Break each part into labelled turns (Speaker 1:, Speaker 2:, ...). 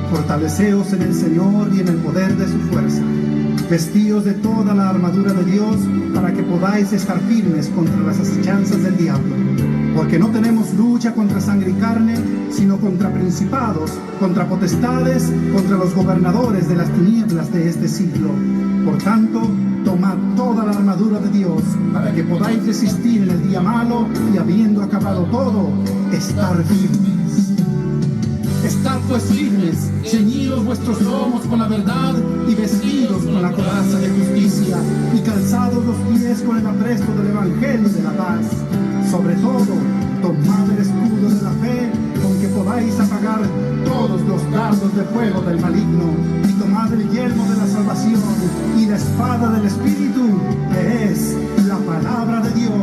Speaker 1: Fortaleceos en el Señor y en el poder de su fuerza. Vestíos de toda la armadura de Dios para que podáis estar firmes contra las acechanzas del diablo. Porque no tenemos lucha contra sangre y carne, sino contra principados, contra potestades, contra los gobernadores de las tinieblas de este siglo. Por tanto, tomad toda la armadura de Dios para que podáis resistir en el día malo y habiendo acabado todo, estar firmes. Estad pues firmes, ceñidos vuestros lomos con la verdad y vestidos con la coraza de justicia y calzados los pies con el apresto del evangelio de la paz. Sobre todo, tomad el escudo de la fe con que podáis apagar todos los dardos de fuego del maligno y tomad el yelmo de la salvación y la espada del Espíritu, que es la palabra de Dios.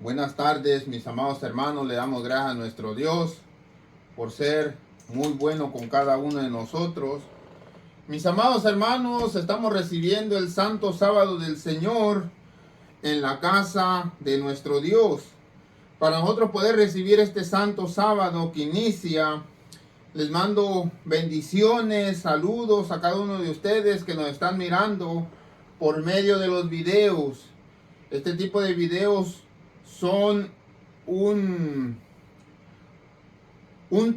Speaker 2: Buenas tardes, mis amados hermanos. Le damos gracias a nuestro Dios por ser muy bueno con cada uno de nosotros. Mis amados hermanos, estamos recibiendo el Santo Sábado del Señor en la casa de nuestro Dios. Para nosotros poder recibir este Santo Sábado que inicia, les mando bendiciones, saludos a cada uno de ustedes que nos están mirando por medio de los videos. Este tipo de videos son un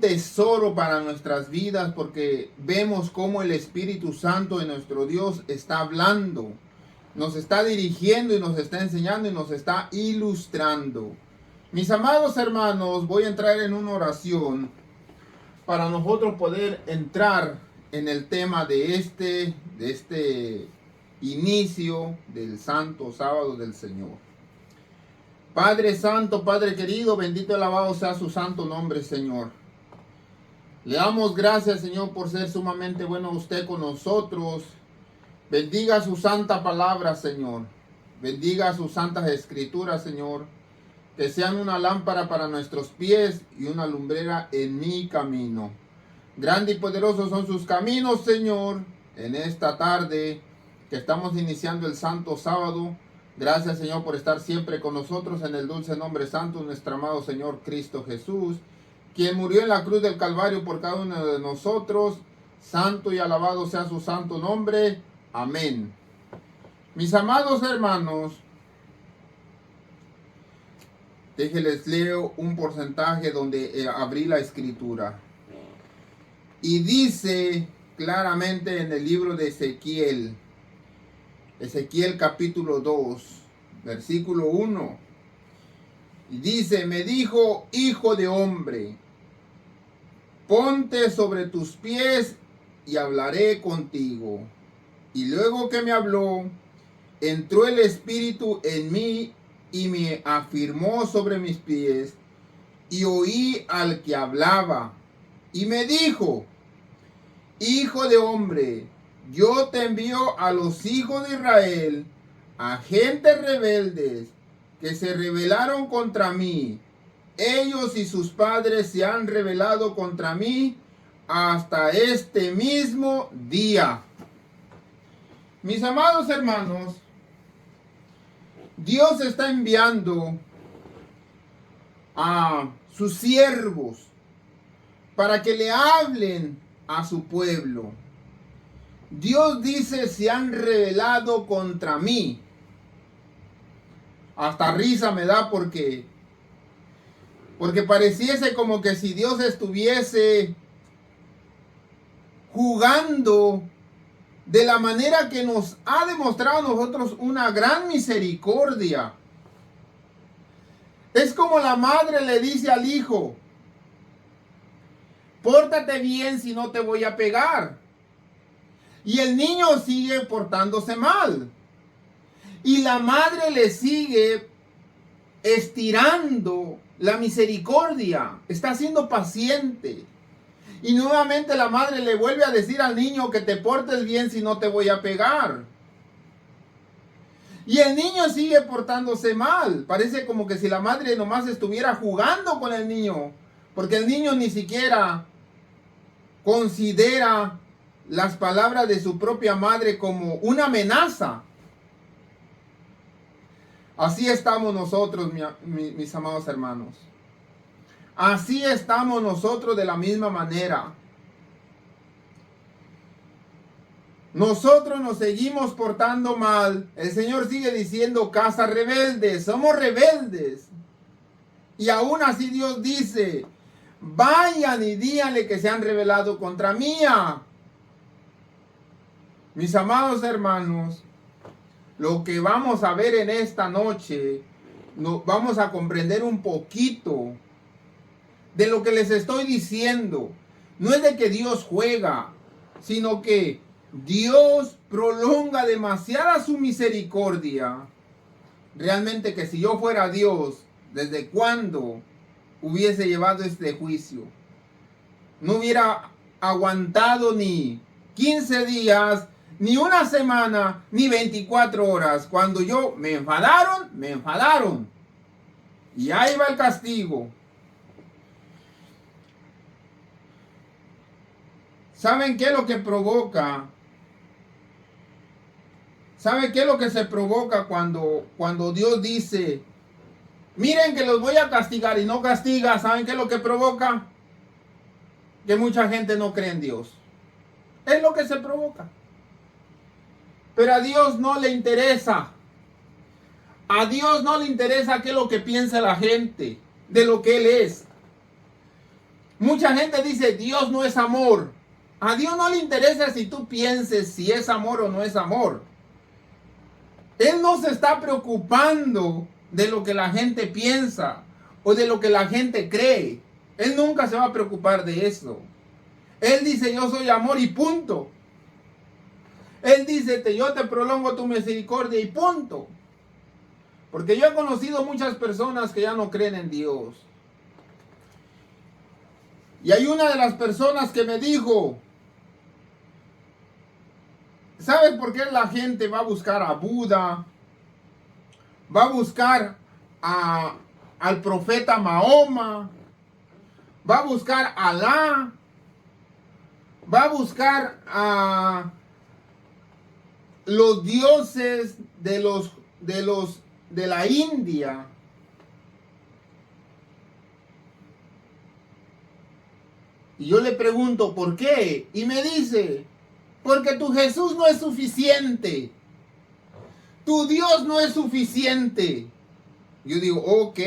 Speaker 2: tesoro para nuestras vidas, porque vemos cómo el Espíritu Santo de nuestro Dios está hablando, nos está dirigiendo y nos está enseñando y nos está ilustrando. Mis amados hermanos, voy a entrar en una oración para nosotros poder entrar en el tema de este inicio del Santo Sábado del Señor. Padre Santo, Padre querido, bendito y alabado sea su santo nombre, Señor. Le damos gracias, Señor, por ser sumamente bueno usted con nosotros. Bendiga su santa palabra, Señor. Bendiga sus santas escrituras, Señor. Que sean una lámpara para nuestros pies y una lumbrera en mi camino. Grande y poderosos son sus caminos, Señor, en esta tarde que estamos iniciando el Santo Sábado. Gracias, Señor, por estar siempre con nosotros en el dulce nombre santo de nuestro amado Señor Cristo Jesús, quien murió en la cruz del Calvario por cada uno de nosotros. Santo y alabado sea su santo nombre. Amén. Mis amados hermanos, déjenles leo un porcentaje donde abrí la escritura. Y dice claramente en el libro de Ezequiel capítulo 2, versículo 1. Y dice: me dijo, hijo de hombre, ponte sobre tus pies y hablaré contigo. Y luego que me habló, entró el Espíritu en mí y me afirmó sobre mis pies, y oí al que hablaba, y me dijo: hijo de hombre, yo te envío a los hijos de Israel, a gentes rebeldes que se rebelaron contra mí. Ellos y sus padres se han rebelado contra mí hasta este mismo día. Mis amados hermanos, Dios está enviando a sus siervos para que le hablen a su pueblo. Dios dice: se han rebelado contra mí. Hasta risa me da porque pareciese como que si Dios estuviese jugando de la manera que nos ha demostrado a nosotros una gran misericordia. Es como la madre le dice al hijo: pórtate bien, si no te voy a pegar. Y el niño sigue portándose mal. Y la madre le sigue estirando la misericordia. Está siendo paciente. Y nuevamente la madre le vuelve a decir al niño que te portes bien, si no te voy a pegar. Y el niño sigue portándose mal. Parece como que si la madre nomás estuviera jugando con el niño. Porque el niño ni siquiera considera las palabras de su propia madre como una amenaza. Así estamos nosotros, mis amados hermanos. Así estamos nosotros de la misma manera. Nosotros nos seguimos portando mal. El Señor sigue diciendo: casa rebelde, somos rebeldes. Y aún así Dios dice: vayan y díganle que se han rebelado contra mí. Mis amados hermanos, lo que vamos a ver en esta noche, vamos a comprender un poquito de lo que les estoy diciendo. No es de que Dios juega, sino que Dios prolonga demasiada su misericordia. Realmente que si yo fuera Dios, ¿desde cuándo hubiese llevado este juicio? No hubiera aguantado ni 15 días, ni una semana, ni 24 horas. Cuando me enfadaron. Y ahí va el castigo. ¿Saben qué es lo que provoca? ¿Saben qué es lo que se provoca cuando Dios dice: miren que los voy a castigar, y no castiga? ¿Saben qué es lo que provoca? Que mucha gente no cree en Dios. Es lo que se provoca. Pero a Dios no le interesa. A Dios no le interesa qué es lo que piensa la gente de lo que Él es. Mucha gente dice: Dios no es amor. A Dios no le interesa si tú pienses si es amor o no es amor. Él no se está preocupando de lo que la gente piensa o de lo que la gente cree. Él nunca se va a preocupar de eso. Él dice: yo soy amor y punto. Él dice: yo te prolongo tu misericordia y punto. Porque yo he conocido muchas personas que ya no creen en Dios. Y hay una de las personas que me dijo: ¿sabes por qué la gente va a buscar a Buda? Va a buscar al profeta Mahoma. Va a buscar a Alá. Va a buscar a los dioses de la India. Y yo le pregunto: ¿por qué? Y me dice: porque tu Jesús no es suficiente. Tu Dios no es suficiente. Yo digo: ok.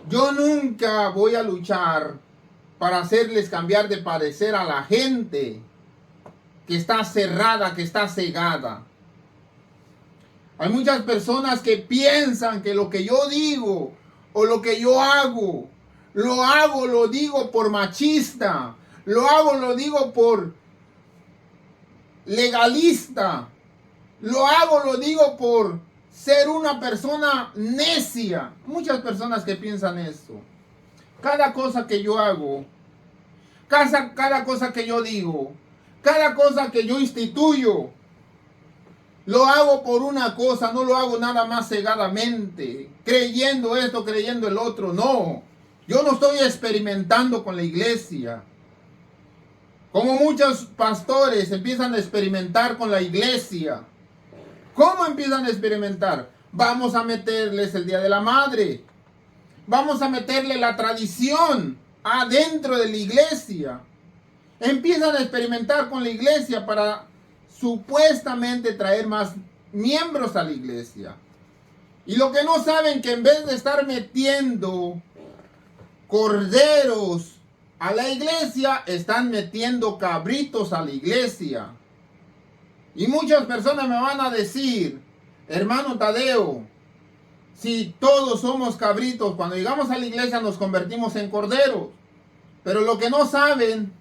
Speaker 2: Yo nunca voy a luchar para hacerles cambiar de parecer a la gente que está cerrada, que está cegada. Hay muchas personas que piensan que lo que yo digo o lo que yo hago, lo digo por machista. Lo digo por legalista. Lo digo por ser una persona necia. Muchas personas que piensan eso. Cada cosa que yo hago, cada cosa que yo digo, cada cosa que yo instituyo, lo hago por una cosa, no lo hago nada más cegadamente, creyendo esto, creyendo el otro. No, yo no estoy experimentando con la iglesia. Como muchos pastores empiezan a experimentar con la iglesia. ¿Cómo empiezan a experimentar? Vamos a meterles el Día de la Madre. Vamos a meterle la tradición adentro de la iglesia. Empiezan a experimentar con la iglesia para supuestamente traer más miembros a la iglesia. Y lo que no saben, que en vez de estar metiendo corderos a la iglesia, están metiendo cabritos a la iglesia. Y muchas personas me van a decir, hermano Tadeo, si todos somos cabritos, cuando llegamos a la iglesia nos convertimos en corderos. Pero lo que no saben,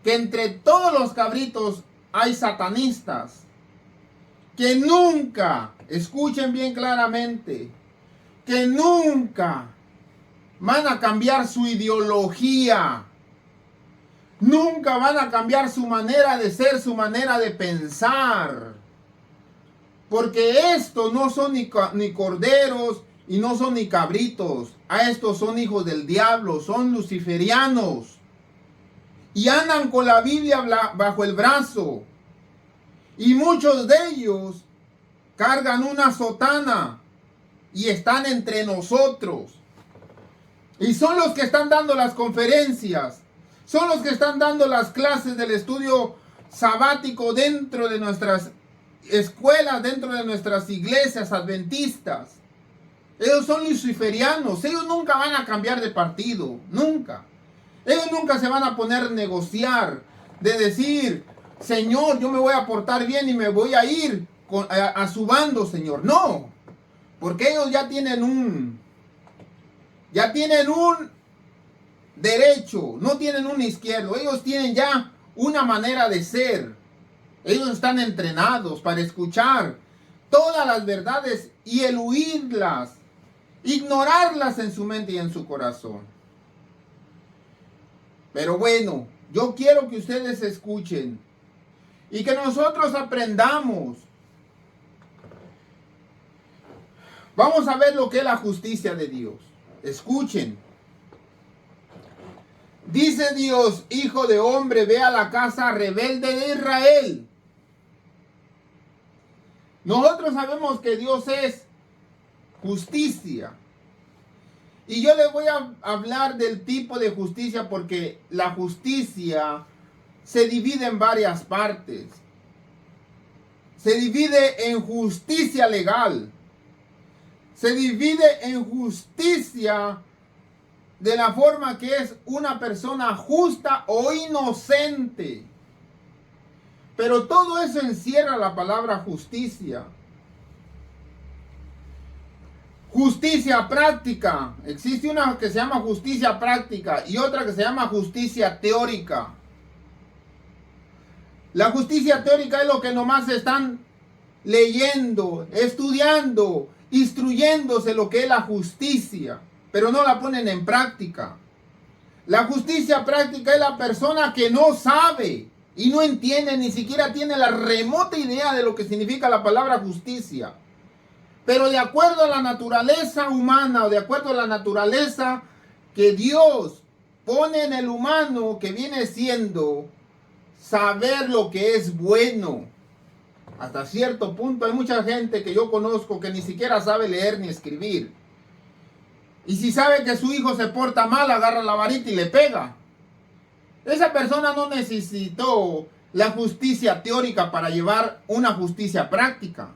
Speaker 2: que entre todos los cabritos hay satanistas, que nunca, escuchen bien claramente, que nunca van a cambiar su ideología. Nunca van a cambiar su manera de ser, su manera de pensar. Porque estos no son ni corderos y no son ni cabritos. A estos son hijos del diablo, son luciferianos. Y andan con la Biblia bajo el brazo. Y muchos de ellos cargan una sotana y están entre nosotros. Y son los que están dando las conferencias. Son los que están dando las clases del estudio sabático dentro de nuestras escuelas, dentro de nuestras iglesias adventistas. Ellos son luciferianos. Ellos nunca van a cambiar de partido. Nunca. Ellos nunca se van a poner a negociar. De decir, Señor, yo me voy a portar bien y me voy a ir a su bando, Señor. No. Porque ellos ya tienen un derecho, no tienen un izquierdo. Ellos tienen ya una manera de ser. Ellos están entrenados para escuchar todas las verdades y eludirlas, ignorarlas en su mente y en su corazón. Pero bueno, yo quiero que ustedes escuchen y que nosotros aprendamos. Vamos a ver lo que es la justicia de Dios. Escuchen. Dice Dios, hijo de hombre, ve a la casa rebelde de Israel. Nosotros sabemos que Dios es justicia. Y yo les voy a hablar del tipo de justicia porque la justicia se divide en varias partes. Se divide en justicia legal. Se divide en justicia de la forma que es una persona justa o inocente. Pero todo eso encierra la palabra justicia. Justicia práctica. Existe una que se llama justicia práctica y otra que se llama justicia teórica. La justicia teórica es lo que nomás están leyendo, estudiando, instruyéndose lo que es la justicia, pero no la ponen en práctica. La justicia práctica es la persona que no sabe y no entiende, ni siquiera tiene la remota idea de lo que significa la palabra justicia. Pero de acuerdo a la naturaleza humana o de acuerdo a la naturaleza que Dios pone en el humano, que viene siendo saber lo que es bueno. Hasta cierto punto hay mucha gente que yo conozco que ni siquiera sabe leer ni escribir. Y si sabe que su hijo se porta mal, agarra la varita y le pega. Esa persona no necesitó la justicia teórica para llevar una justicia práctica.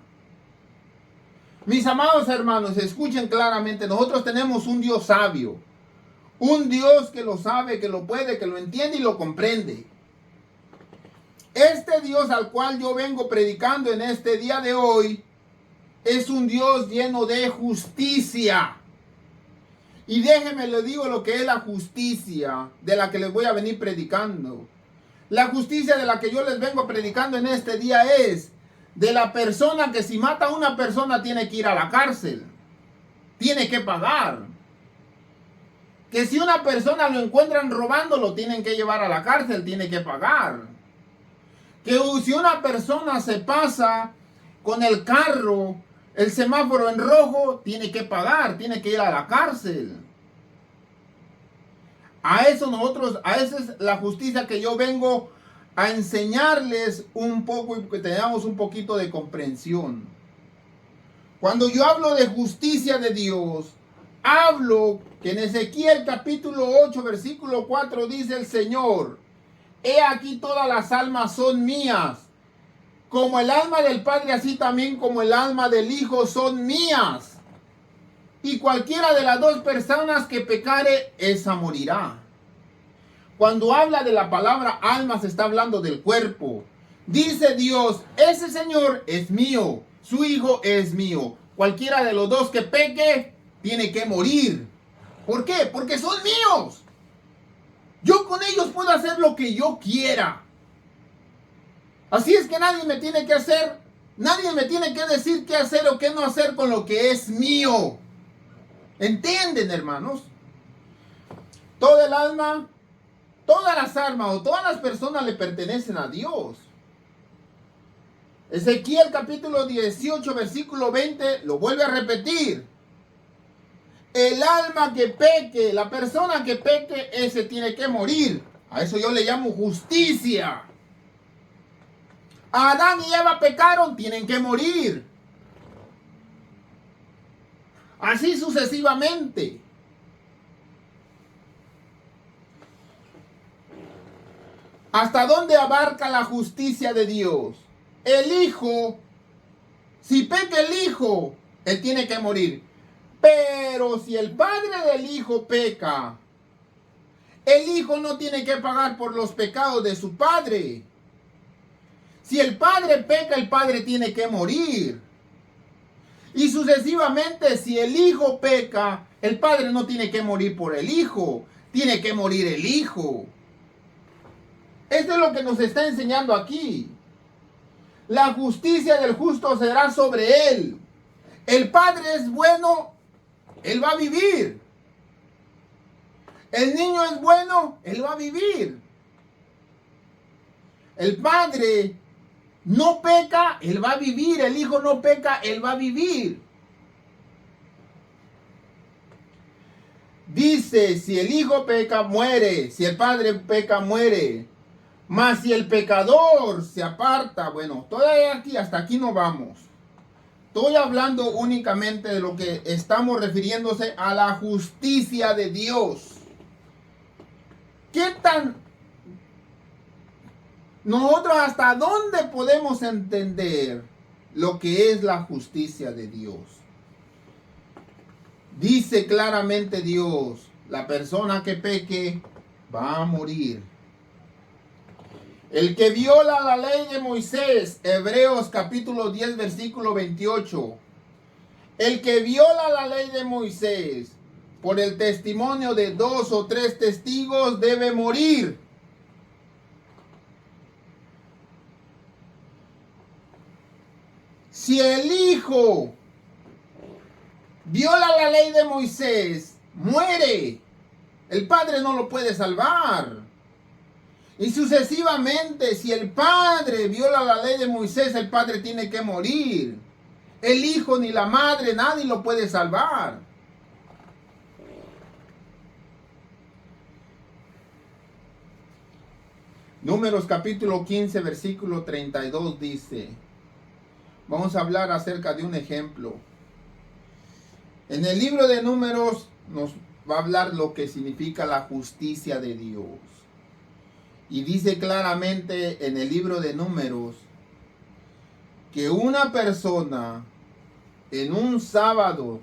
Speaker 2: Mis amados hermanos, escuchen claramente, nosotros tenemos un Dios sabio. Un Dios que lo sabe, que lo puede, que lo entiende y lo comprende. Este Dios al cual yo vengo predicando en este día de hoy es un Dios lleno de justicia. Y déjenme le digo lo que es la justicia de la que les voy a venir predicando. La justicia de la que yo les vengo predicando en este día es de la persona que si mata a una persona tiene que ir a la cárcel. Tiene que pagar. Que si una persona lo encuentran robando, lo tienen que llevar a la cárcel, tiene que pagar. Que si una persona se pasa con el carro, el semáforo en rojo, tiene que pagar, tiene que ir a la cárcel. A esa es la justicia que yo vengo a enseñarles un poco y que tengamos un poquito de comprensión. Cuando yo hablo de justicia de Dios, hablo que en Ezequiel capítulo 8, versículo 4 dice el Señor: he aquí todas las almas son mías. Como el alma del Padre, así también como el alma del Hijo son mías. Y cualquiera de las dos personas que pecare, esa morirá. Cuando habla de la palabra alma, se está hablando del cuerpo. Dice Dios, ese Señor es mío, su Hijo es mío. Cualquiera de los dos que peque, tiene que morir. ¿Por qué? Porque son míos. Yo con ellos puedo hacer lo que yo quiera. Así es que nadie me tiene que decir qué hacer o qué no hacer con lo que es mío. ¿Entienden, hermanos? Todo el alma, todas las almas o todas las personas le pertenecen a Dios. Ezequiel capítulo 18, versículo 20, lo vuelve a repetir. El alma que peque, la persona que peque, ese tiene que morir. A eso yo le llamo justicia. Adán y Eva pecaron, tienen que morir. Así sucesivamente. ¿Hasta dónde abarca la justicia de Dios? El Hijo, si peca el Hijo, él tiene que morir. Pero si el padre del Hijo peca, el Hijo no tiene que pagar por los pecados de su padre. Si el padre peca, el padre tiene que morir. Y sucesivamente, si el Hijo peca, el padre no tiene que morir por el Hijo, tiene que morir el Hijo. Esto es lo que nos está enseñando aquí. La justicia del justo será sobre él. El padre es bueno, él va a vivir. El niño es bueno, él va a vivir. El padre no peca, él va a vivir. El hijo no peca, él va a vivir. Dice, si el hijo peca, muere. Si el padre peca, muere. Mas si el pecador se aparta, bueno, todavía aquí, hasta aquí no vamos. Estoy hablando únicamente de lo que estamos refiriéndose a la justicia de Dios. ¿Qué tan... nosotros hasta dónde podemos entender lo que es la justicia de Dios? Dice claramente Dios, la persona que peque va a morir. El que viola la ley de Moisés, Hebreos capítulo 10, versículo 28. El que viola la ley de Moisés por el testimonio de 2 o 3 testigos debe morir. Si el hijo viola la ley de Moisés, muere. El padre no lo puede salvar. Y sucesivamente, si el padre viola la ley de Moisés, el padre tiene que morir. El hijo ni la madre, nadie lo puede salvar. Números capítulo 15, versículo 32 dice, vamos a hablar acerca de un ejemplo. En el libro de Números nos va a hablar lo que significa la justicia de Dios. Y dice claramente en el libro de Números que una persona en un sábado,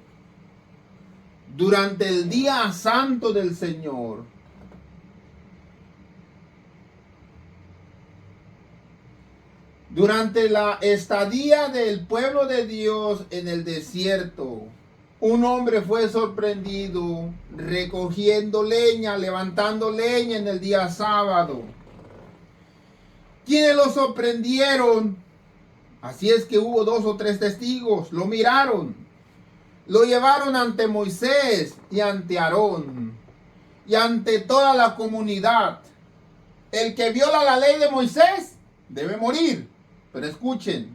Speaker 2: durante el día santo del Señor, durante la estadía del pueblo de Dios en el desierto, un hombre fue sorprendido recogiendo leña, levantando leña en el día sábado. ¿Quiénes lo sorprendieron? Así es que hubo 2 o 3 testigos, lo miraron, lo llevaron ante Moisés y ante Aarón y ante toda la comunidad. El que viola la ley de Moisés debe morir. Pero escuchen,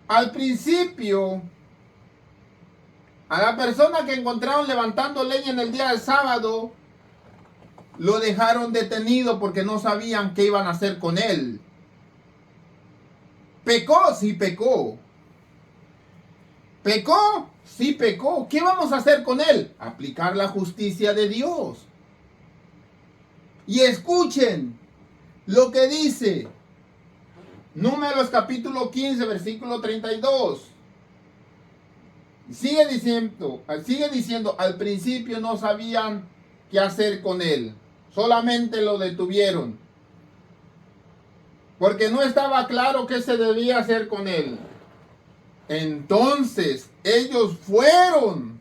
Speaker 2: al principio, a la persona que encontraron levantando leña en el día del sábado, lo dejaron detenido porque no sabían qué iban a hacer con él. ¿Pecó? Sí pecó. ¿Pecó? Sí pecó. ¿Qué vamos a hacer con él? Aplicar la justicia de Dios. Y escuchen lo que dice. Números capítulo 15, versículo 32. Sigue diciendo, al principio no sabían qué hacer con él. Solamente lo detuvieron. Porque no estaba claro qué se debía hacer con él. Entonces ellos fueron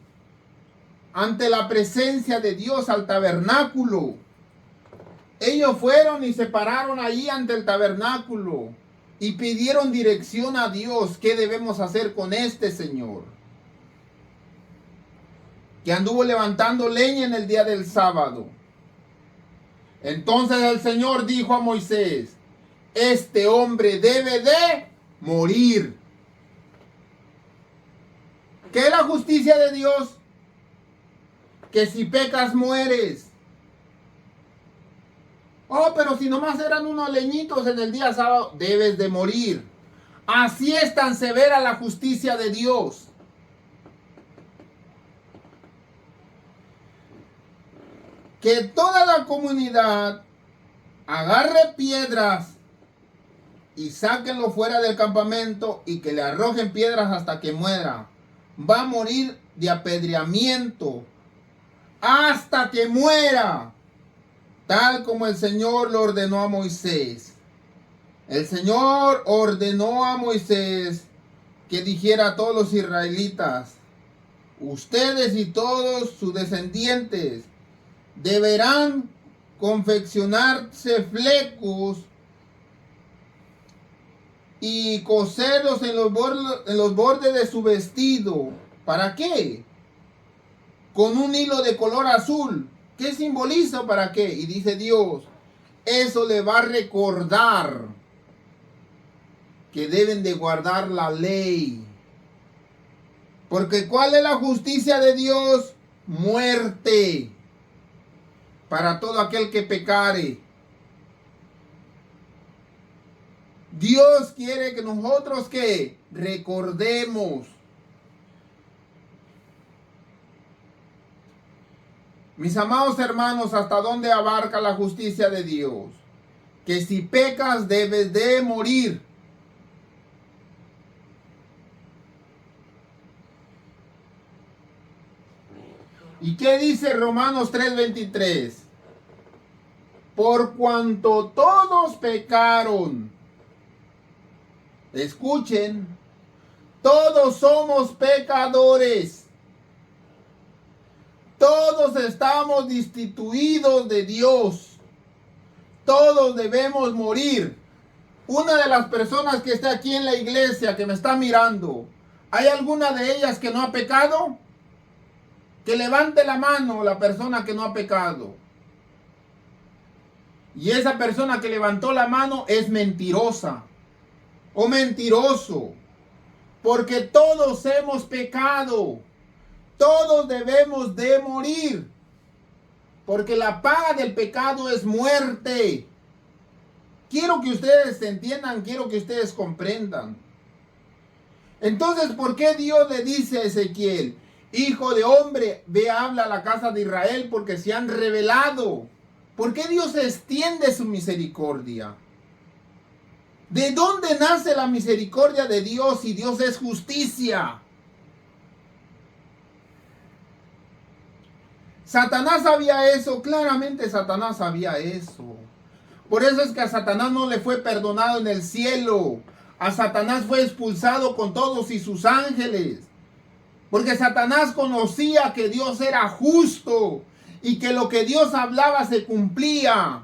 Speaker 2: ante la presencia de Dios al tabernáculo. Ellos fueron y se pararon ahí ante el tabernáculo y pidieron dirección a Dios. ¿Qué debemos hacer con este señor que anduvo levantando leña en el día del sábado? Entonces el Señor dijo a Moisés: este hombre debe de morir. ¿Qué es la justicia de Dios? Que si pecas mueres. Oh, pero si nomás eran unos leñitos en el día sábado, debes de morir. Así es tan severa la justicia de Dios. Que toda la comunidad agarre piedras y sáquenlo fuera del campamento y que le arrojen piedras hasta que muera. Va a morir de apedreamiento hasta que muera, tal como el Señor lo ordenó a Moisés. El Señor ordenó a Moisés que dijera a todos los israelitas: ustedes y todos sus descendientes deberán confeccionarse flecos y coserlos en los bordes de su vestido. ¿Para qué? Con un hilo de color azul. ¿Qué simboliza? ¿Para qué? Y dice Dios, eso le va a recordar que deben de guardar la ley. Porque ¿cuál es la justicia de Dios? Muerte para todo aquel que pecare. Dios quiere que nosotros que recordemos. Mis amados hermanos, ¿hasta dónde abarca la justicia de Dios? Que si pecas debes de morir. ¿Y qué dice Romanos 3:23? Por cuanto todos pecaron. Escuchen, todos somos pecadores. Todos estamos destituidos de Dios. Todos debemos morir. Una de las personas que está aquí en la iglesia, que me está mirando, ¿hay alguna de ellas que no ha pecado? Que levante la mano la persona que no ha pecado. Y esa persona que levantó la mano es mentirosa o mentiroso, porque todos hemos pecado. Todos debemos de morir, porque la paga del pecado es muerte. Quiero que ustedes entiendan, quiero que ustedes comprendan. Entonces, ¿por qué Dios le dice a Ezequiel: hijo de hombre, ve, habla a la casa de Israel, porque se han rebelado? ¿Por qué Dios extiende su misericordia? ¿De dónde nace la misericordia de Dios si Dios es justicia? Satanás sabía eso, claramente Satanás sabía eso. Por eso es que a Satanás no le fue perdonado en el cielo. A Satanás fue expulsado con todos y sus ángeles. Porque Satanás conocía que Dios era justo y que lo que Dios hablaba se cumplía.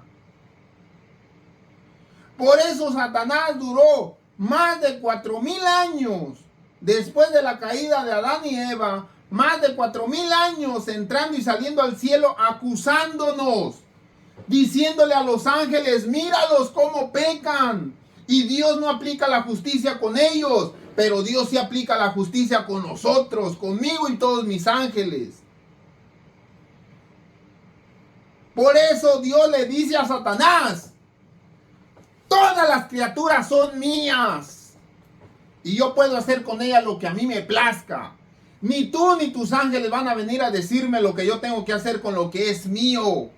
Speaker 2: Por eso Satanás duró más de 4,000 años después de la caída de Adán y Eva. Más de 4,000 años entrando y saliendo al cielo, acusándonos, diciéndole a los ángeles: míralos cómo pecan. Y Dios no aplica la justicia con ellos, pero Dios sí aplica la justicia con nosotros, conmigo y todos mis ángeles. Por eso Dios le dice a Satanás: todas las criaturas son mías y yo puedo hacer con ellas lo que a mí me plazca. Ni tú ni tus ángeles van a venir a decirme lo que yo tengo que hacer con lo que es mío.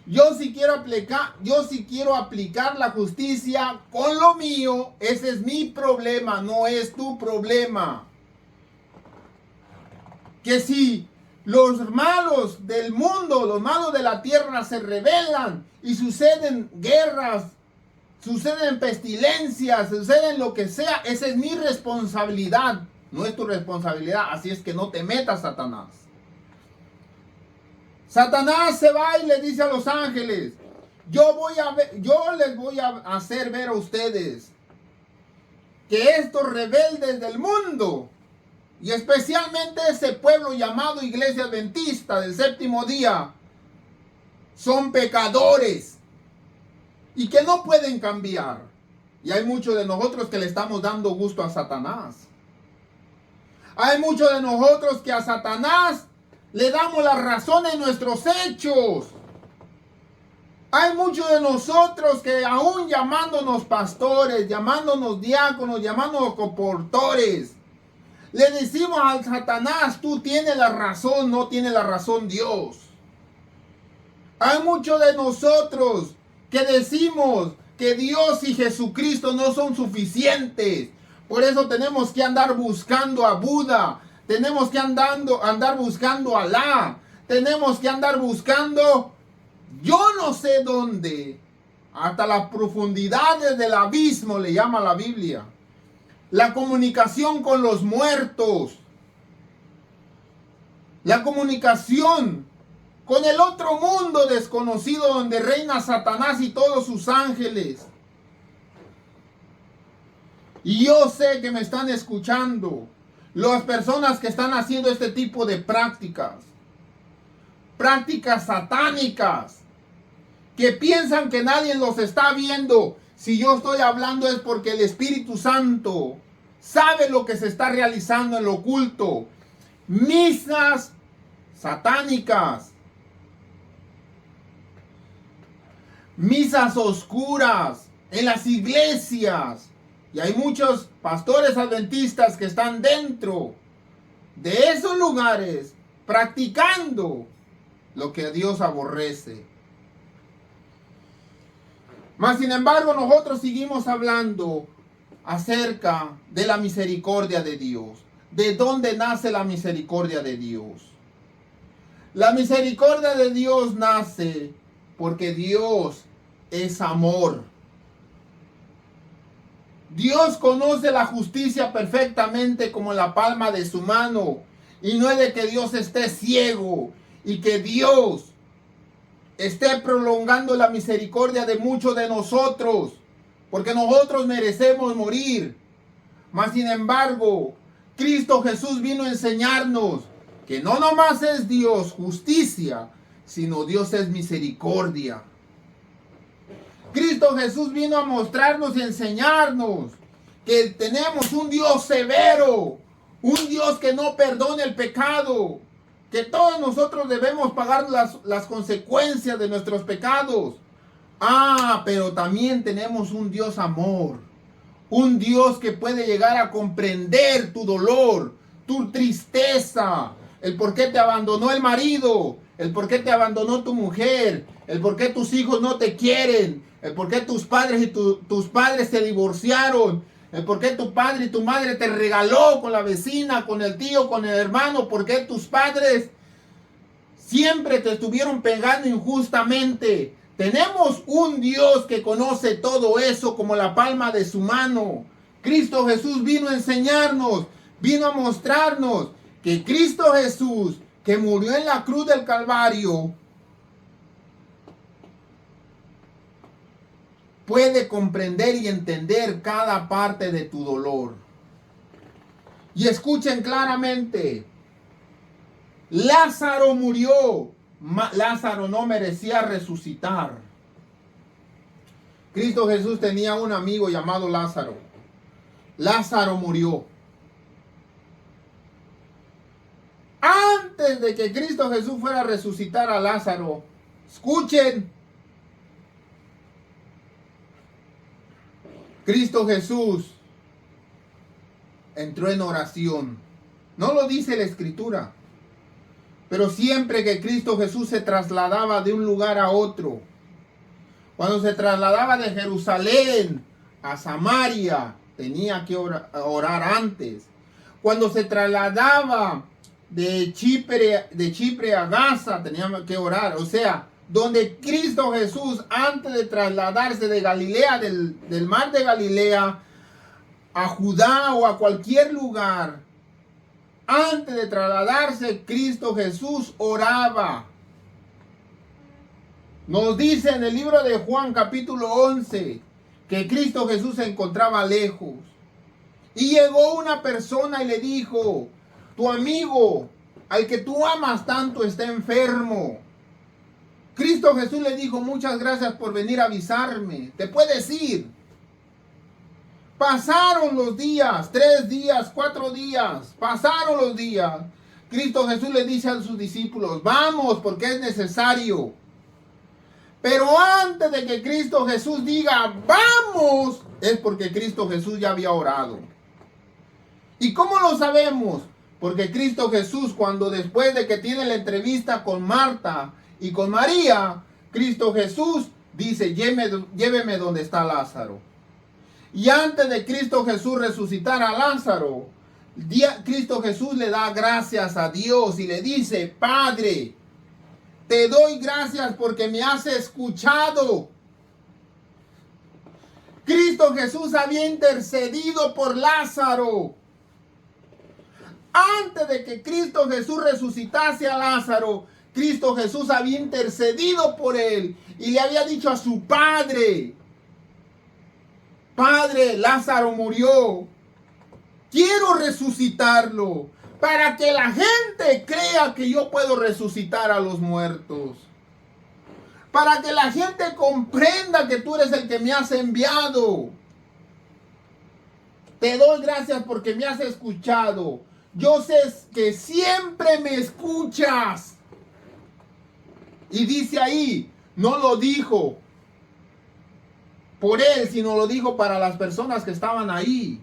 Speaker 2: Yo sí quiero aplicar la justicia con lo mío. Ese es mi problema, no es tu problema. Que si los malos del mundo, los malos de la tierra se rebelan y suceden guerras, suceden pestilencias, suceden lo que sea, esa es mi responsabilidad, no es tu responsabilidad. Así es que no te metas, Satanás. Satanás se va y le dice a los ángeles: yo les voy a hacer ver a ustedes que estos rebeldes del mundo, y especialmente ese pueblo llamado Iglesia Adventista del Séptimo Día, son pecadores y que no pueden cambiar. Y hay muchos de nosotros que le estamos dando gusto a Satanás. Hay muchos de nosotros que a Satanás le damos la razón en nuestros hechos. Hay muchos de nosotros que aún llamándonos pastores, llamándonos diáconos, llamándonos comportores, le decimos al Satanás: tú tienes la razón, no tiene la razón Dios. Hay muchos de nosotros que decimos que Dios y Jesucristo no son suficientes. Por eso tenemos que andar buscando a Buda. Tenemos que andar buscando a Alá. Tenemos que andar buscando yo no sé dónde. Hasta las profundidades del abismo le llama la Biblia. La comunicación con los muertos. La comunicación con el otro mundo desconocido donde reina Satanás y todos sus ángeles. Y yo sé que me están escuchando las personas que están haciendo este tipo de prácticas satánicas, que piensan que nadie los está viendo. Si yo estoy hablando es porque el Espíritu Santo sabe lo que se está realizando en lo oculto. Misas satánicas, misas oscuras en las iglesias. Y hay muchos pastores adventistas que están dentro de esos lugares practicando lo que Dios aborrece. Mas sin embargo, nosotros seguimos hablando acerca de la misericordia de Dios. ¿De dónde nace la misericordia de Dios? La misericordia de Dios nace porque Dios es amor. Dios conoce la justicia perfectamente como la palma de su mano. Y no es de que Dios esté ciego y que Dios esté prolongando la misericordia de muchos de nosotros, porque nosotros merecemos morir. Mas sin embargo, Cristo Jesús vino a enseñarnos que no nomás es Dios justicia, sino Dios es misericordia. Cristo Jesús vino a mostrarnos y enseñarnos que tenemos un Dios severo, un Dios que no perdona el pecado, que todos nosotros debemos pagar las consecuencias de nuestros pecados. Pero también tenemos un Dios amor, un Dios que puede llegar a comprender tu dolor, tu tristeza, el por qué te abandonó el marido, el por qué te abandonó tu mujer, el por qué tus hijos no te quieren, el por qué tus padres y tus padres se divorciaron, el por qué tu padre y tu madre te regaló con la vecina, con el tío, con el hermano, por qué tus padres siempre te estuvieron pegando injustamente. Tenemos un Dios que conoce todo eso como la palma de su mano. Cristo Jesús vino a enseñarnos, vino a mostrarnos que Cristo Jesús, que murió en la cruz del Calvario, puede comprender y entender cada parte de tu dolor. Y escuchen claramente, Lázaro murió. Lázaro no merecía resucitar. Cristo Jesús tenía un amigo llamado Lázaro. Lázaro murió. Antes de que Cristo Jesús fuera a resucitar a Lázaro, escuchen, Cristo Jesús entró en oración. No lo dice la Escritura. Pero siempre que Cristo Jesús se trasladaba de un lugar a otro, cuando se trasladaba de Jerusalén a Samaria, tenía que orar antes. Cuando se trasladaba de Chipre a Gaza, tenía que orar. O sea, donde Cristo Jesús, antes de trasladarse de Galilea, del mar de Galilea, a Judá o a cualquier lugar, antes de trasladarse, Cristo Jesús oraba. Nos dice en el libro de Juan capítulo 11 que Cristo Jesús se encontraba lejos. Y llegó una persona y le dijo: tu amigo, al que tú amas tanto, está enfermo. Cristo Jesús le dijo: muchas gracias por venir a avisarme. Te puedes ir. Pasaron los días, 3 días, 4 días. Pasaron los días. Cristo Jesús le dice a sus discípulos: vamos, porque es necesario. Pero antes de que Cristo Jesús diga vamos, es porque Cristo Jesús ya había orado. ¿Y cómo lo sabemos? Porque Cristo Jesús, cuando después de que tiene la entrevista con Marta y con María, Cristo Jesús dice: lléveme donde está Lázaro. Y antes de Cristo Jesús resucitar a Lázaro, Cristo Jesús le da gracias a Dios y le dice: Padre, te doy gracias porque me has escuchado. Cristo Jesús había intercedido por Lázaro. Antes de que Cristo Jesús resucitase a Lázaro, Cristo Jesús había intercedido por él y le había dicho a su padre: Padre, Lázaro murió. Quiero resucitarlo para que la gente crea que yo puedo resucitar a los muertos. Para que la gente comprenda que tú eres el que me has enviado. Te doy gracias porque me has escuchado. Yo sé que siempre me escuchas. Y dice ahí, no lo dijo por él, sino lo dijo para las personas que estaban ahí.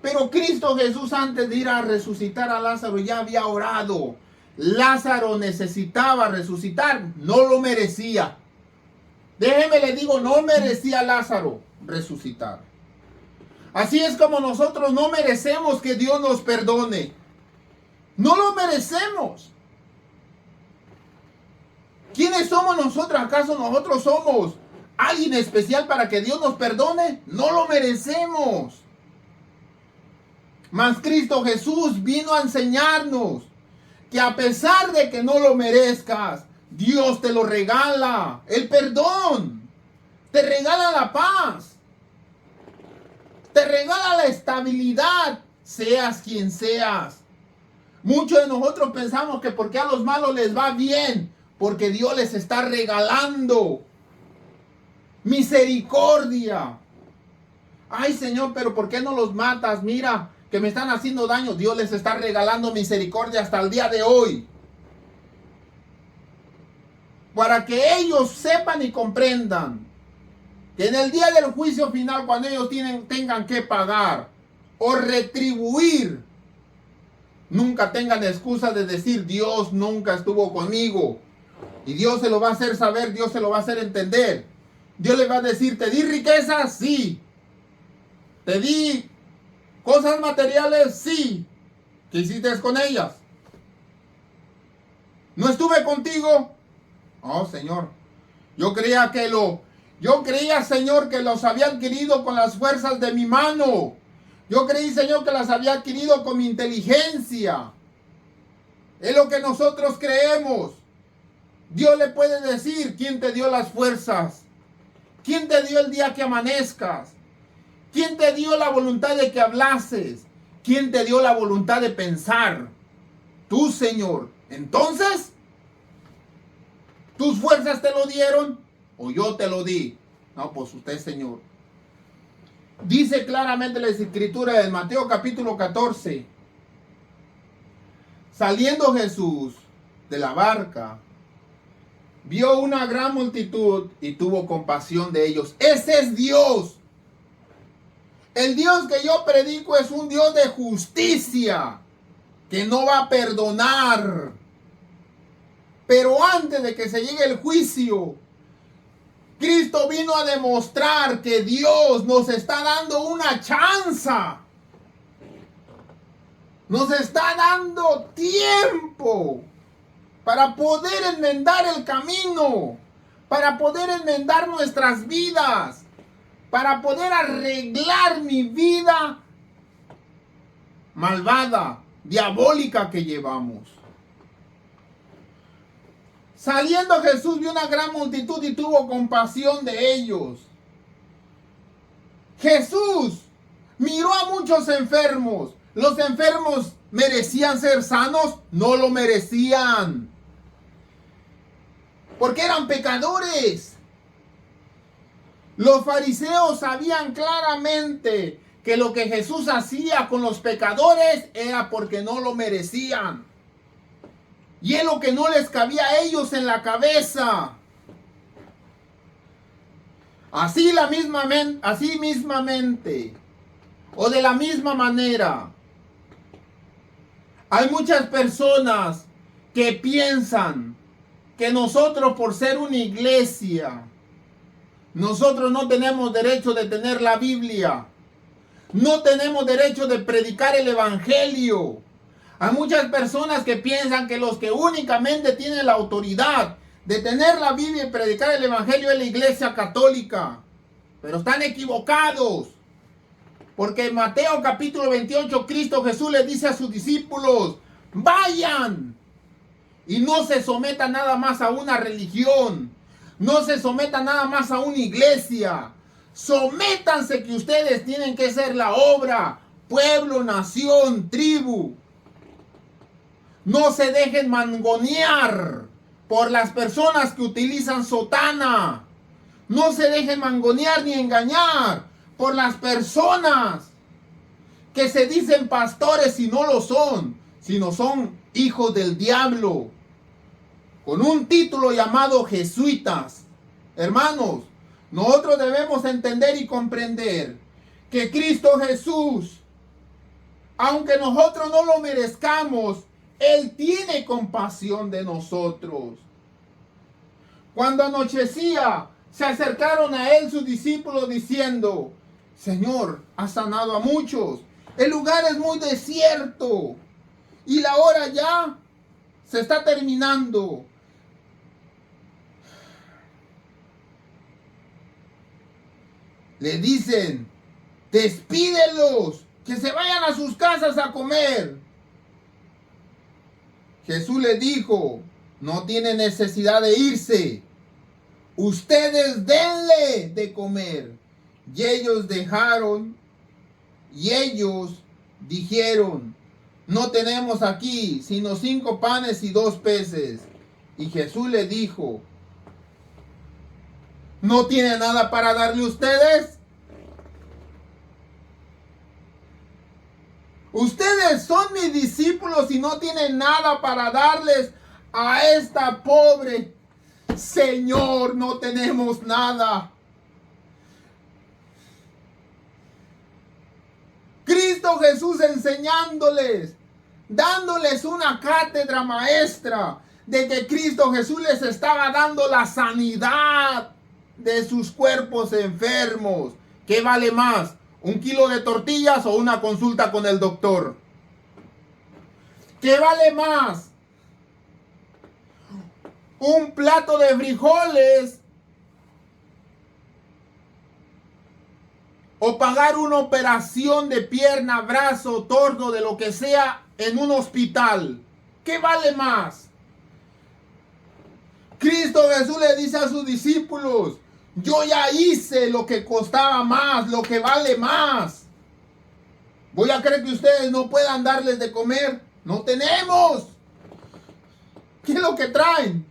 Speaker 2: Pero Cristo Jesús, antes de ir a resucitar a Lázaro, ya había orado. Lázaro necesitaba resucitar, no lo merecía. Déjeme le digo, no merecía Lázaro resucitar. Así es como nosotros no merecemos que Dios nos perdone. No lo merecemos. ¿Quiénes somos nosotros? ¿Acaso nosotros somos alguien especial para que Dios nos perdone? No lo merecemos. Mas Cristo Jesús vino a enseñarnos que a pesar de que no lo merezcas, Dios te lo regala, el perdón, te regala la paz, te regala la estabilidad, seas quien seas. Muchos de nosotros pensamos que porque a los malos les va bien, porque Dios les está regalando misericordia. Ay, Señor, pero ¿por qué no los matas? Mira, que me están haciendo daño. Dios les está regalando misericordia hasta el día de hoy. Para que ellos sepan y comprendan que en el día del juicio final, cuando ellos tengan que pagar o retribuir, nunca tengan excusa de decir: Dios nunca estuvo conmigo. Y Dios se lo va a hacer saber, Dios se lo va a hacer entender. Dios les va a decir: ¿te di riquezas? Sí. ¿Te di cosas materiales? Sí. ¿Qué hiciste con ellas? ¿No estuve contigo? Oh, Señor. Yo creía, Señor, que los había adquirido con las fuerzas de mi mano. Yo creí, Señor, que las había adquirido con mi inteligencia. Es lo que nosotros creemos. Dios le puede decir: ¿quién te dio las fuerzas? ¿Quién te dio el día que amanezcas? ¿Quién te dio la voluntad de que hablases? ¿Quién te dio la voluntad de pensar? Tú, Señor. Entonces, ¿tus fuerzas te lo dieron o yo te lo di? No, pues usted, Señor. Dice claramente la Escritura en Mateo capítulo 14. Saliendo Jesús de la barca, vio una gran multitud y tuvo compasión de ellos. Ese es Dios. El Dios que yo predico es un Dios de justicia. que no va a perdonar. Pero antes de que se llegue el juicio, Cristo vino a demostrar que Dios nos está dando una chance. Nos está dando tiempo para poder enmendar el camino, para poder enmendar nuestras vidas, para poder arreglar mi vida malvada, diabólica que llevamos. Saliendo Jesús vio una gran multitud y tuvo compasión de ellos. Jesús miró a muchos enfermos. ¿Los enfermos merecían ser sanos? No lo merecían, porque eran pecadores. Los fariseos sabían claramente que lo que Jesús hacía con los pecadores era porque no lo merecían. Y es lo que no les cabía a ellos en la cabeza. Así mismamente, o de la misma manera, hay muchas personas que piensan que nosotros, por ser una iglesia, nosotros no tenemos derecho de tener la Biblia. No tenemos derecho de predicar el evangelio. Hay muchas personas que piensan que los que únicamente tienen la autoridad de tener la Biblia y predicar el evangelio es la iglesia católica. Pero están equivocados. Porque en Mateo capítulo 28, Cristo Jesús les dice a sus discípulos: vayan y no se sometan nada más a una religión. No se sometan nada más a una iglesia. Sométanse, que ustedes tienen que ser la obra, pueblo, nación, tribu. No se dejen mangonear por las personas que utilizan sotana. No se dejen mangonear ni engañar por las personas que se dicen pastores y no lo son, sino son hijos del diablo, con un título llamado jesuitas. Hermanos, nosotros debemos entender y comprender que Cristo Jesús, aunque nosotros no lo merezcamos, Él tiene compasión de nosotros. Cuando anochecía, se acercaron a Él sus discípulos diciendo: Señor, has sanado a muchos. El lugar es muy desierto y la hora ya se está terminando. Le dicen: despídelos, que se vayan a sus casas a comer. Jesús les dijo: no tiene necesidad de irse. Ustedes denle de comer. Y ellos dijeron: no tenemos aquí sino 5 panes y 2 peces. Y Jesús les dijo: ¿no tiene nada para darle ustedes? Ustedes son mis discípulos y no tienen nada para darles a esta pobre. Señor, no tenemos nada. Cristo Jesús enseñándoles, dándoles una cátedra maestra de que Cristo Jesús les estaba dando la sanidad de sus cuerpos enfermos. ¿Qué vale más? ¿1 kilo de tortillas o una consulta con el doctor? ¿Qué vale más? ¿Un plato de frijoles o pagar una operación de pierna, brazo, torso, de lo que sea en un hospital? ¿Qué vale más? Cristo Jesús le dice a sus discípulos: yo ya hice lo que costaba más, lo que vale más. ¿Voy a creer que ustedes no puedan darles de comer? No tenemos. ¿Qué es lo que traen?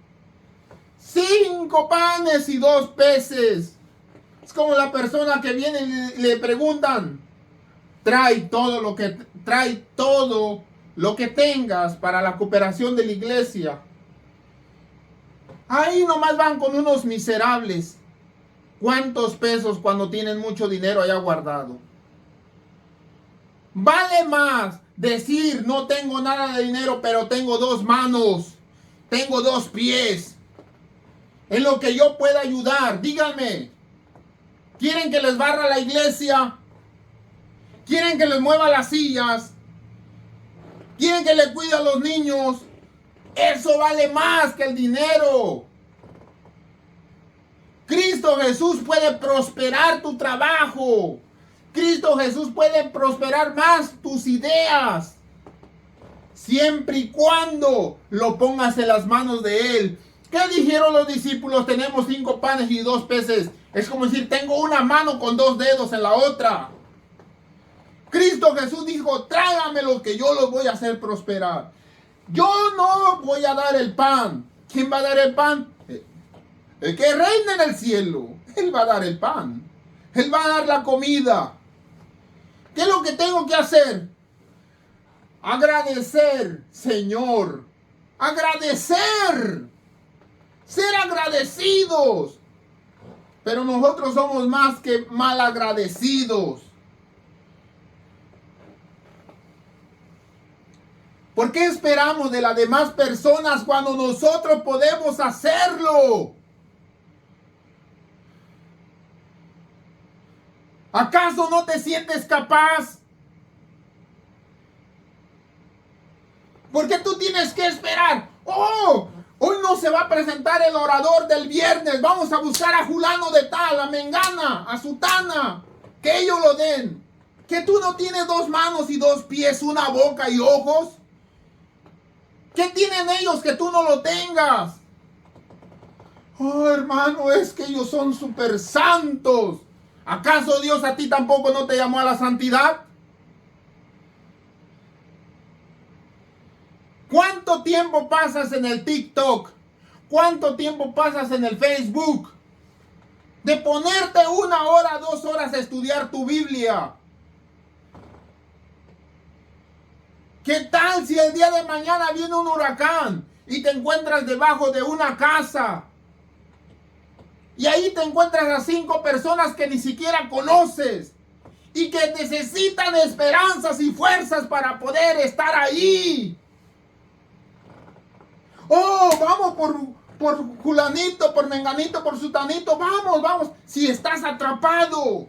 Speaker 2: 5 panes y 2 peces. Es como la persona que viene y le preguntan: trae todo lo que tengas para la cooperación de la iglesia. Ahí nomás van con unos miserables. ¿Cuántos pesos cuando tienen mucho dinero allá guardado? Vale más decir, no tengo nada de dinero, pero tengo 2 manos, tengo 2 pies, en lo que yo pueda ayudar. Díganme, ¿quieren que les barra la iglesia? ¿Quieren que les mueva las sillas? ¿Quieren que les cuide a los niños? Eso vale más que el dinero. Cristo Jesús puede prosperar tu trabajo. Cristo Jesús puede prosperar más tus ideas. Siempre y cuando lo pongas en las manos de Él. ¿Qué dijeron los discípulos? Tenemos 5 panes y 2 peces. Es como decir, tengo una mano con 2 dedos en la otra. Cristo Jesús dijo, tráigamelo que yo los voy a hacer prosperar. Yo no voy a dar el pan. ¿Quién va a dar el pan? El que reina en el cielo. Él va a dar el pan. Él va a dar la comida. ¿Qué es lo que tengo que hacer? Agradecer, Señor. Agradecer. Ser agradecidos. Pero nosotros somos más que mal agradecidos. ¿Por qué esperamos de las demás personas cuando nosotros podemos hacerlo? ¿Acaso no te sientes capaz? ¿Por qué tú tienes que esperar? ¡Oh! Hoy no se va a presentar el orador del viernes. Vamos a buscar a fulano de tal, a mengana, a sutana. Que ellos lo den. ¿Que tú no tienes 2 manos y 2 pies, una boca y ojos? ¿Qué tienen ellos que tú no lo tengas? Oh, hermano, es que ellos son súper santos. ¿Acaso Dios a ti tampoco no te llamó a la santidad? ¿Cuánto tiempo pasas en el TikTok? ¿Cuánto tiempo pasas en el Facebook? De ponerte 1 hora, 2 horas a estudiar tu Biblia. ¿Qué tal si el día de mañana viene un huracán y te encuentras debajo de una casa? Y ahí te encuentras a 5 personas que ni siquiera conoces y que necesitan esperanzas y fuerzas para poder estar ahí. Oh, vamos por fulanito, por menganito, por sutanito. Vamos. Si estás atrapado,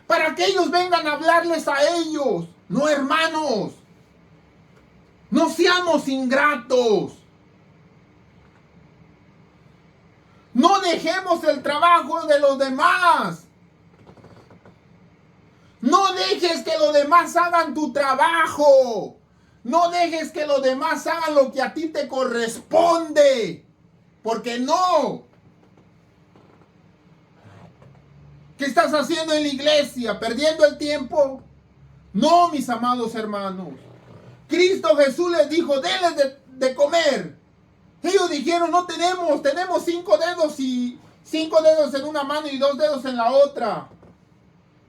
Speaker 2: para que ellos vengan a hablarles a ellos. No, hermanos. No seamos ingratos. No dejemos el trabajo de los demás. No dejes que los demás hagan tu trabajo. No dejes que los demás hagan lo que a ti te corresponde. Porque no. ¿Qué estás haciendo en la iglesia? ¿Perdiendo el tiempo? No, mis amados hermanos. Cristo Jesús les dijo, denles de comer. Ellos dijeron, no tenemos 5 dedos y 5 dedos en una mano y 2 dedos en la otra.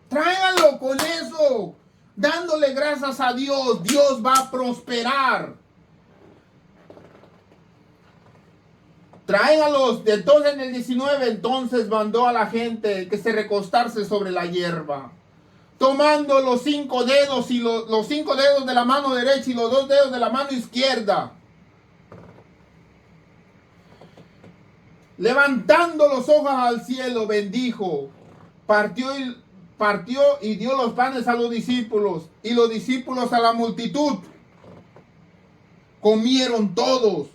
Speaker 2: Tráiganlo con eso, dándole gracias a Dios. Dios va a prosperar. Tráiganlos. Entonces en el 19, entonces mandó a la gente que se recostase sobre la hierba, tomando los 5 dedos y los 5 dedos de la mano derecha y los 2 dedos de la mano izquierda. Levantando los ojos al cielo, bendijo, partió y dio los panes a los discípulos, y los discípulos a la multitud. Comieron todos,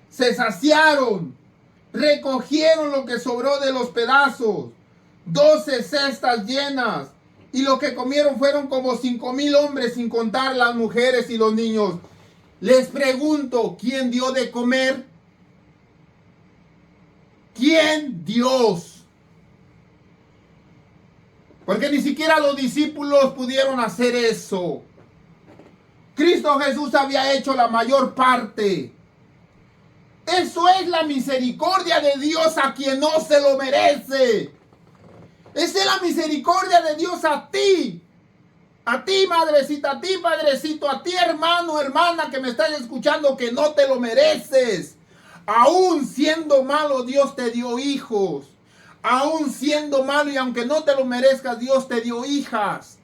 Speaker 2: se saciaron, recogieron lo que sobró de los pedazos, 12 cestas llenas, y lo que comieron fueron como 5,000 hombres, sin contar las mujeres y los niños. Les pregunto, ¿quién dio de comer? ¿Quién? Dios. Porque ni siquiera los discípulos pudieron hacer eso. Cristo Jesús había hecho la mayor parte. Eso es la misericordia de Dios a quien no se lo merece. Esa es la misericordia de Dios a ti. A ti, madrecita, a ti, padrecito, a ti, hermano, hermana, que me estás escuchando, que no te lo mereces. Aún siendo malo, Dios te dio hijos. Aún siendo malo y aunque no te lo merezcas, Dios te dio hijas.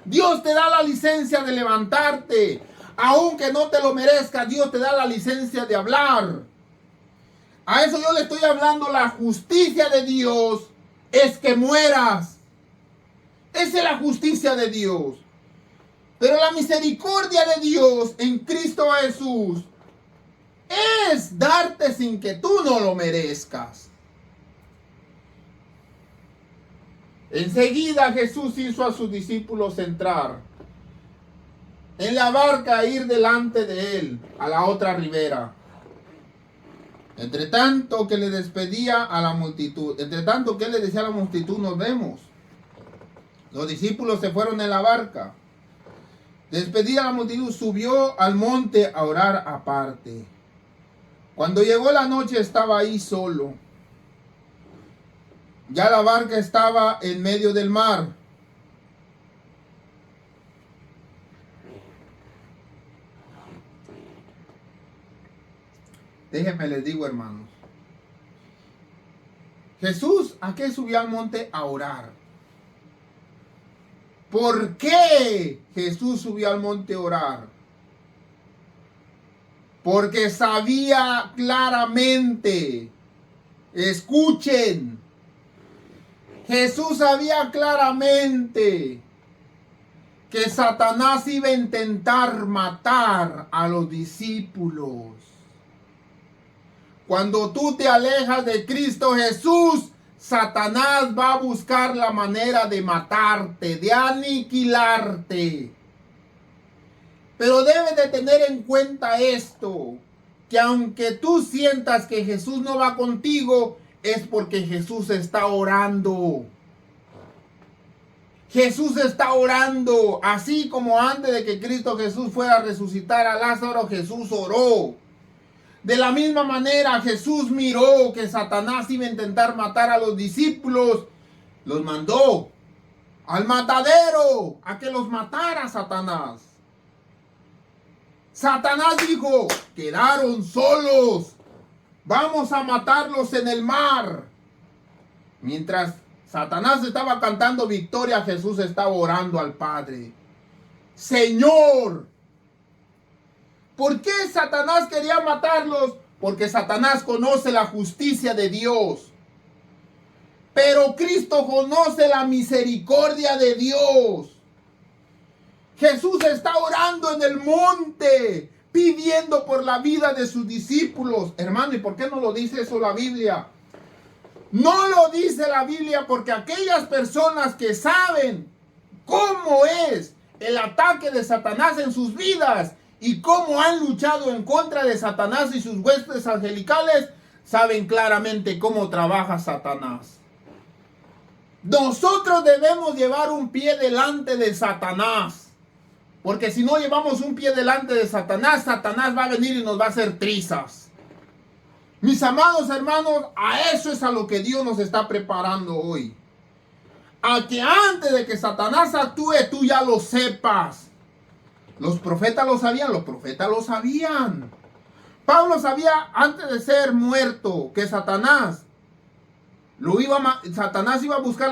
Speaker 2: Dios te da la licencia de levantarte. Aunque no te lo merezcas, Dios te da la licencia de hablar. A eso yo le estoy hablando. La justicia de Dios es que mueras. Esa es la justicia de Dios. Pero la misericordia de Dios en Cristo Jesús es darte sin que tú no lo merezcas. Enseguida Jesús hizo a sus discípulos entrar en la barca e ir delante de él a la otra ribera. Entre tanto que le despedía a la multitud, entre tanto que él le decía a la multitud, nos vemos. Los discípulos se fueron en la barca. Despedida a la multitud, subió al monte a orar aparte. Cuando llegó la noche estaba ahí solo. Ya la barca estaba en medio del mar. Déjenme les digo, hermanos. Jesús, ¿a qué subió al monte? A orar. ¿Por qué Jesús subió al monte a orar? Porque sabía claramente, escuchen, Jesús sabía claramente que Satanás iba a intentar matar a los discípulos. Cuando tú te alejas de Cristo Jesús, Satanás va a buscar la manera de matarte, de aniquilarte. Pero debes de tener en cuenta esto, que aunque tú sientas que Jesús no va contigo, es porque Jesús está orando. Jesús está orando, así como antes de que Cristo Jesús fuera a resucitar a Lázaro, Jesús oró. De la misma manera, Jesús miró que Satanás iba a intentar matar a los discípulos. Los mandó al matadero a que los matara Satanás. Satanás dijo, quedaron solos. Vamos a matarlos en el mar. Mientras Satanás estaba cantando victoria, Jesús estaba orando al Padre. Señor, ¿por qué Satanás quería matarlos? Porque Satanás conoce la justicia de Dios. Pero Cristo conoce la misericordia de Dios. Jesús está orando en el monte, pidiendo por la vida de sus discípulos. Hermano, ¿y por qué no lo dice eso la Biblia? No lo dice la Biblia porque aquellas personas que saben cómo es el ataque de Satanás en sus vidas y cómo han luchado en contra de Satanás y sus huestes angelicales, saben claramente cómo trabaja Satanás. Nosotros debemos llevar un pie delante de Satanás. Porque si no llevamos un pie delante de Satanás, Satanás va a venir y nos va a hacer trizas. Mis amados hermanos, a eso es a lo que Dios nos está preparando hoy. A que antes de que Satanás actúe, tú ya lo sepas. Los profetas lo sabían, los profetas lo sabían. Pablo sabía antes de ser muerto que Satanás iba a buscar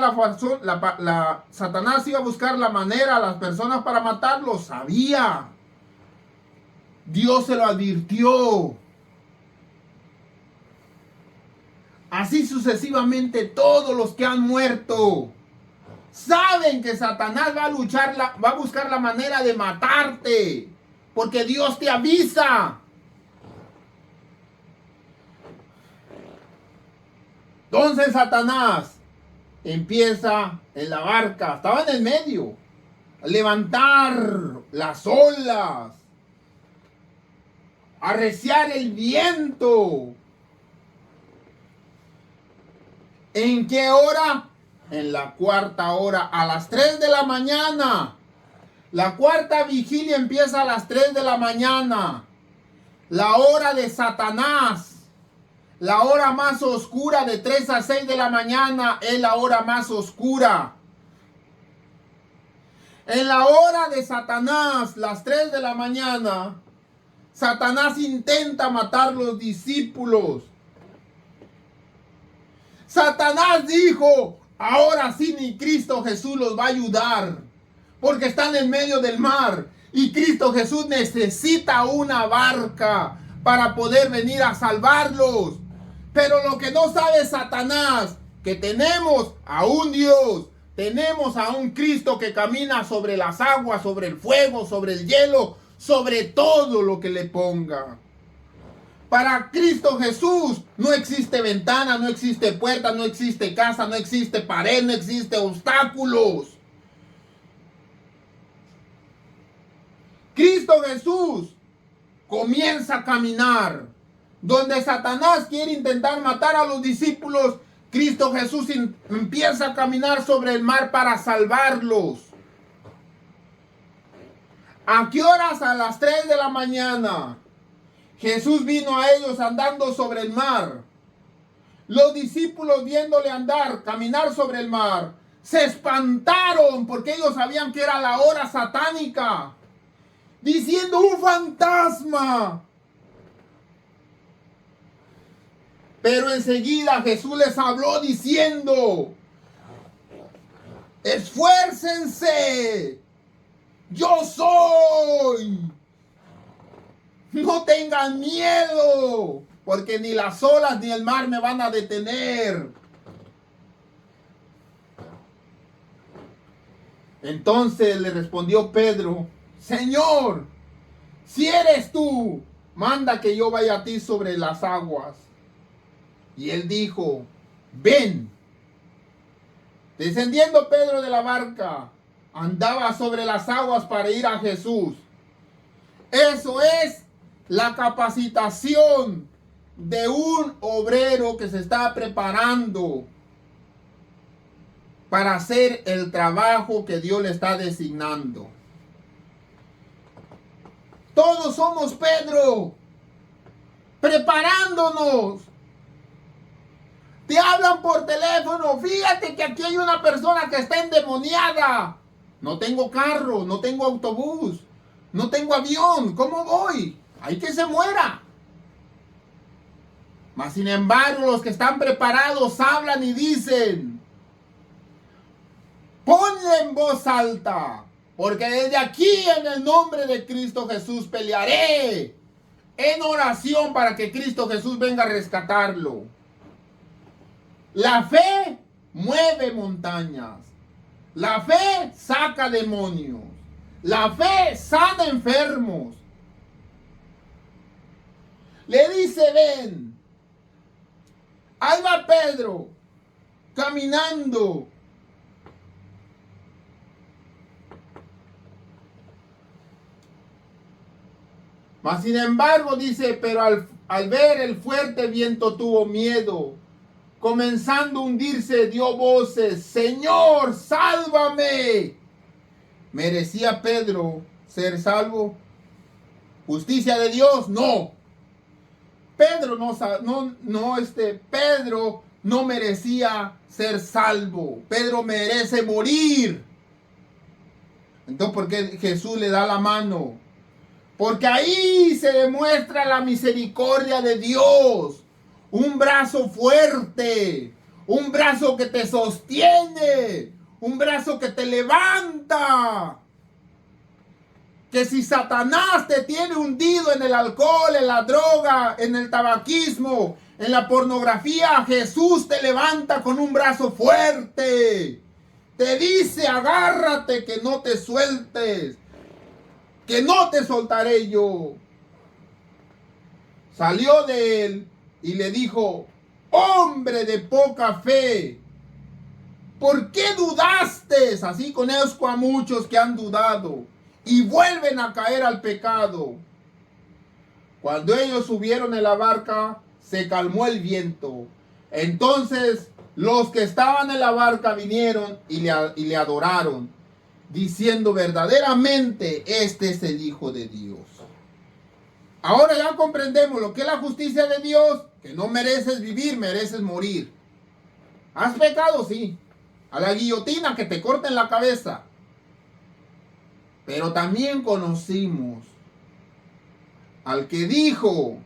Speaker 2: Satanás iba a buscar la manera a las personas para matarlo. Sabía. Dios se lo advirtió. Así sucesivamente todos los que han muerto saben que Satanás va a buscar la manera de matarte, porque Dios te avisa. Entonces Satanás empieza en la barca, estaba en el medio, a levantar las olas, a arreciar el viento. ¿En qué hora? En la cuarta hora, a las 3 de la mañana. La cuarta vigilia empieza a las 3 de la mañana. La hora de Satanás. La hora más oscura de 3 a 6 de la mañana es la hora más oscura. En la hora de Satanás, las 3 de la mañana, Satanás intenta matar los discípulos. Satanás dijo, ahora sí ni Cristo Jesús los va a ayudar. porque están en medio del mar. Y Cristo Jesús necesita una barca para poder venir a salvarlos. Pero lo que no sabe Satanás, que tenemos a un Dios, tenemos a un Cristo que camina sobre las aguas, sobre el fuego, sobre el hielo, sobre todo lo que le ponga. Para Cristo Jesús no existe ventana, no existe puerta, no existe casa, no existe pared, no existe obstáculos. Cristo Jesús comienza a caminar. Donde Satanás quiere intentar matar a los discípulos, Cristo Jesús empieza a caminar sobre el mar para salvarlos. ¿A qué horas? A las 3 de la mañana. Jesús vino a ellos andando sobre el mar. Los discípulos viéndole andar, caminar sobre el mar, se espantaron porque ellos sabían que era la hora satánica, diciendo: ¡un fantasma! Pero enseguida Jesús les habló diciendo: esfuércense, yo soy. No tengan miedo, porque ni las olas ni el mar me van a detener. Entonces le respondió Pedro: Señor, si eres tú, manda que yo vaya a ti sobre las aguas. Y él dijo: ven. Descendiendo Pedro de la barca, andaba sobre las aguas para ir a Jesús. Eso es la capacitación de un obrero que se está preparando para hacer el trabajo que Dios le está designando. Todos somos Pedro, preparándonos. Te hablan por teléfono: fíjate que aquí hay una persona que está endemoniada. No tengo carro, no tengo autobús, no tengo avión. ¿Cómo voy? Hay que se muera. Mas sin embargo, los que están preparados hablan y dicen: ponle en voz alta, porque desde aquí en el nombre de Cristo Jesús pelearé en oración para que Cristo Jesús venga a rescatarlo. La fe mueve montañas. La fe saca demonios. La fe sana enfermos. Le dice: ven. Ahí va Pedro, caminando. Mas sin embargo, dice, pero al ver el fuerte viento tuvo miedo. Comenzando a hundirse, dio voces: Señor, sálvame. ¿Merecía Pedro ser salvo? ¿Justicia de Dios? No. Pedro Pedro no merecía ser salvo. Pedro merece morir. Entonces, ¿por qué Jesús le da la mano? Porque ahí se demuestra la misericordia de Dios. Un brazo fuerte, un brazo que te sostiene, un brazo que te levanta. Que si Satanás te tiene hundido en el alcohol, en la droga, en el tabaquismo, en la pornografía, Jesús te levanta con un brazo fuerte. Te dice: agárrate, que no te sueltes, que no te soltaré yo. Salió de él y le dijo: hombre de poca fe, ¿por qué dudaste? Así conozco a muchos que han dudado y vuelven a caer al pecado. Cuando ellos subieron en la barca, se calmó el viento. Entonces los que estaban en la barca vinieron y le adoraron, diciendo: verdaderamente este es el Hijo de Dios. Ahora ya comprendemos lo que es la justicia de Dios, que no mereces vivir, mereces morir. ¿Has pecado? Sí. A la guillotina, que te corten la cabeza. Pero también conocimos al que dijo: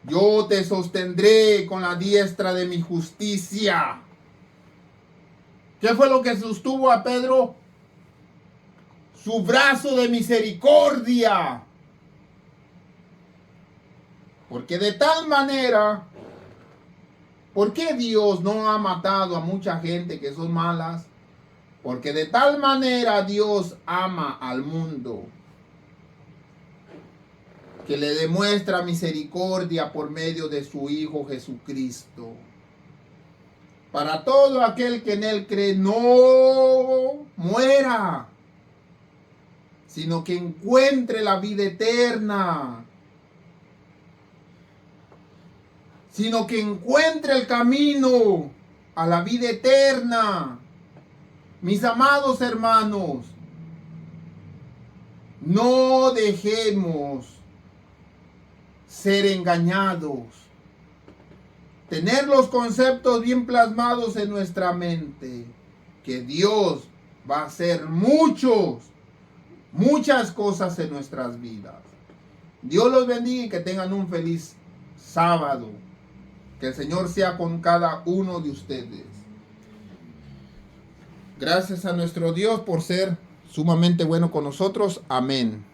Speaker 2: yo te sostendré con la diestra de mi justicia. ¿Qué fue lo que sostuvo a Pedro? su brazo de misericordia. Porque de tal manera, ¿por qué Dios no ha matado a mucha gente que son malas? Porque de tal manera Dios ama al mundo, que le demuestra misericordia por medio de su Hijo Jesucristo. Para todo aquel que en Él cree, no muera, sino que encuentre la vida eterna. Sino que encuentre el camino a la vida eterna. Mis amados hermanos, no dejemos ser engañados. Tener los conceptos bien plasmados en nuestra mente, que Dios va a hacer muchas cosas en nuestras vidas. Dios los bendiga y que tengan un feliz sábado. Que el Señor sea con cada uno de ustedes. Gracias a nuestro Dios por ser sumamente bueno con nosotros. Amén.